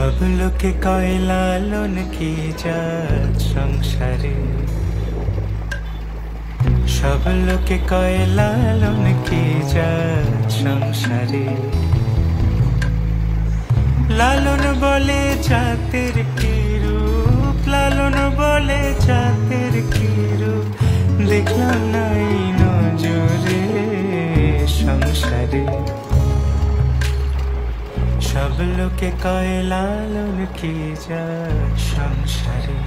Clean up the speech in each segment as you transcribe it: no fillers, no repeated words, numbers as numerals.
সব লোকে কয় লালন কি জাত সংসারে, সব লোকে কয় লালন কি জাত সংসারে। লালন বলে জাতের কি রূপ, লালন বলে জাতের কি রূপ, দেখলাম না এই নজরে সংসারে। সব লোকে কয় লালন কি জাত সংসারে।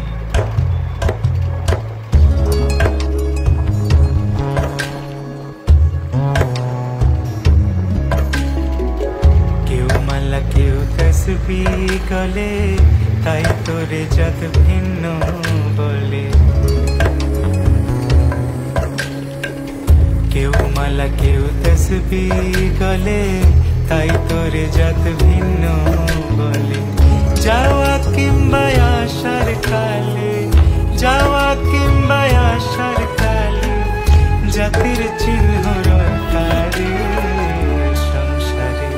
কেউ মালা কেউ তসবিহ গলে, তাই তোরে জাত ভিন্ন বলে। কেউ মালা কেউ তসবিহ গলে, তাই তোরে জাত ভিন্ন বলে। যাওয়া কিংবা আসার কালে, যাওয়া কিংবা আসার কালে, জাতির চিহ্ন রটারে সংসারে।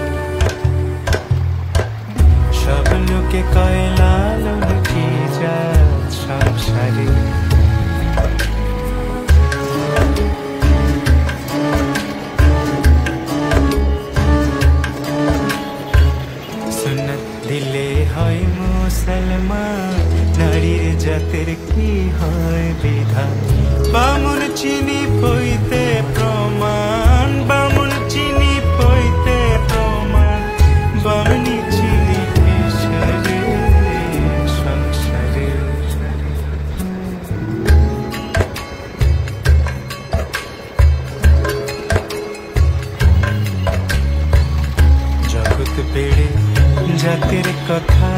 সব লোকে কয় লালন কি জাত সংসারে। দিলে হয় মুসলমান, নারীর জাতের কি হয় বিধান। বামুন চিনি পইতে প্রমাণ, বামুন চিনি পইতে প্রমাণ, বামনি চিনি পেশারে সংসারে। জগৎ বেড়ে জাতের কথা